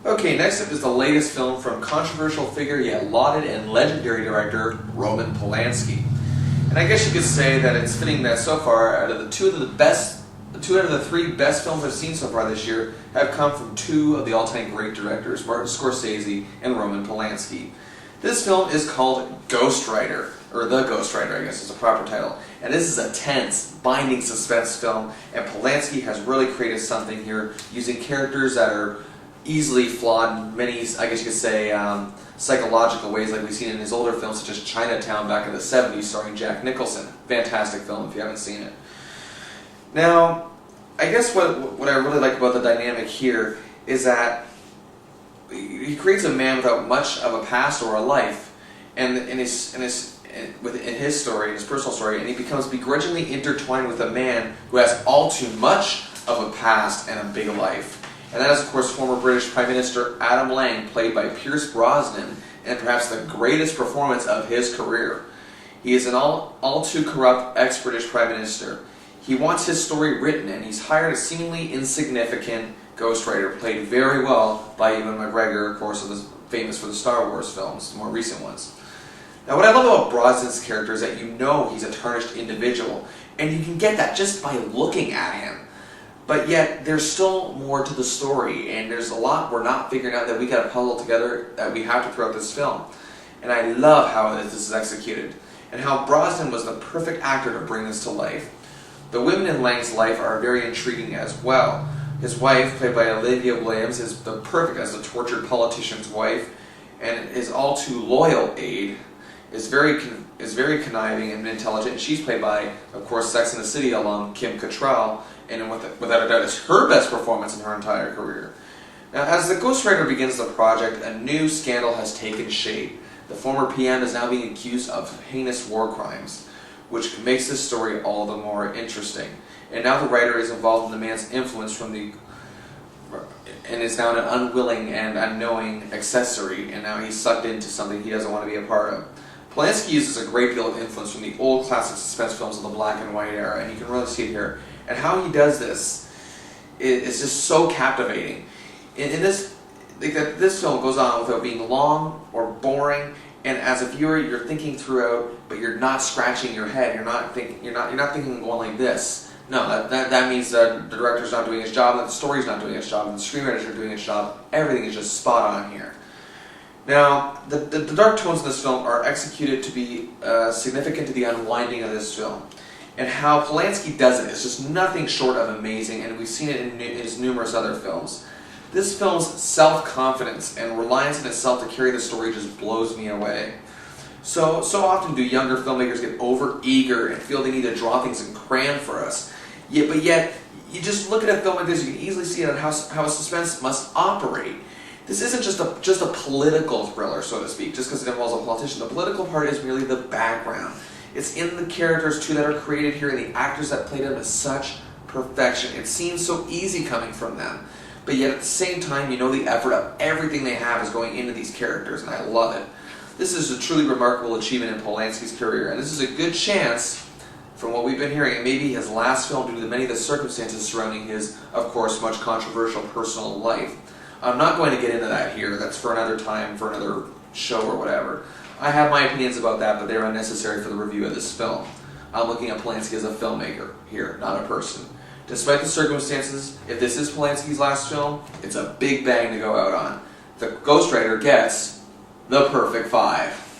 Okay, next up is the latest film from controversial figure yet lauded and legendary director Roman Polanski. And I guess you could say that it's fitting that so far, out of the two out of the three best films I've seen so far this year have come from two of the all-time great directors, Martin Scorsese and Roman Polanski. This film is called Ghost Rider, or The Ghost Rider, I guess is the proper title. And this is a tense, binding suspense film, and Polanski has really created something here using characters that are easily flawed in many, I guess you could say, psychological ways like we've seen in his older films such as Chinatown back in the 70s starring Jack Nicholson. Fantastic film if you haven't seen it. Now, I guess what I really like about the dynamic here is that he creates a man without much of a past or a life, and in his story, in his personal story, and he becomes begrudgingly intertwined with a man who has all too much of a past and a big life. And that is, of course, former British Prime Minister Adam Lang, played by Pierce Brosnan, and perhaps the greatest performance of his career. He is an all too corrupt ex-British Prime Minister. He wants his story written, and he's hired a seemingly insignificant ghostwriter, played very well by Ewan McGregor, of course, famous for the Star Wars films, the more recent ones. Now, what I love about Brosnan's character is that you know he's a tarnished individual, and you can get that just by looking at him. But yet, there's still more to the story, and there's a lot we're not figuring out that we got to puzzle together that we have to throughout this film. And I love how this is executed, and how Brosnan was the perfect actor to bring this to life. The women in Lang's life are very intriguing as well. His wife, played by Olivia Williams, is the perfect as the tortured politician's wife, and his all-too-loyal aide is very conniving and intelligent. She's played by, of course, Sex and the City alum Kim Cattrall, and without a doubt is her best performance in her entire career. Now, as the ghostwriter begins the project, a new scandal has taken shape. The former PM is now being accused of heinous war crimes, which makes this story all the more interesting. And now the writer is involved in the man's influence and is now an unwilling and unknowing accessory, and now he's sucked into something he doesn't want to be a part of. Polanski uses a great deal of influence from the old classic suspense films of the black and white era, and you can really see it here. And how he does this is just so captivating. This film goes on without being long or boring, and as a viewer, you're thinking throughout, but you're not scratching your head. You're not thinking going like this. No, that means that the director's not doing his job, that the story's not doing its job, and the screenwriters are doing its job. Everything is just spot on here. Now, the dark tones in this film are executed to be significant to the unwinding of this film. And how Polanski does it is just nothing short of amazing, and we've seen it in his numerous other films. This film's self-confidence and reliance on itself to carry the story just blows me away. So often do younger filmmakers get over-eager and feel they need to draw things and cram for us. But yet, you just look at a film like this, you can easily see how a suspense must operate. This isn't just a political thriller, so to speak, just because it involves a politician. The political part is merely the background. It's in the characters, too, that are created here, and the actors that play them is such perfection. It seems so easy coming from them. But yet, at the same time, you know the effort of everything they have is going into these characters, and I love it. This is a truly remarkable achievement in Polanski's career, and this is a good chance, from what we've been hearing, it may be his last film due to many of the circumstances surrounding his, of course, much controversial personal life. I'm not going to get into that here. That's for another time, for another show or whatever. I have my opinions about that, but they're unnecessary for the review of this film. I'm looking at Polanski as a filmmaker here, not a person. Despite the circumstances, if this is Polanski's last film, it's a big bang to go out on. The ghostwriter gets the perfect 5.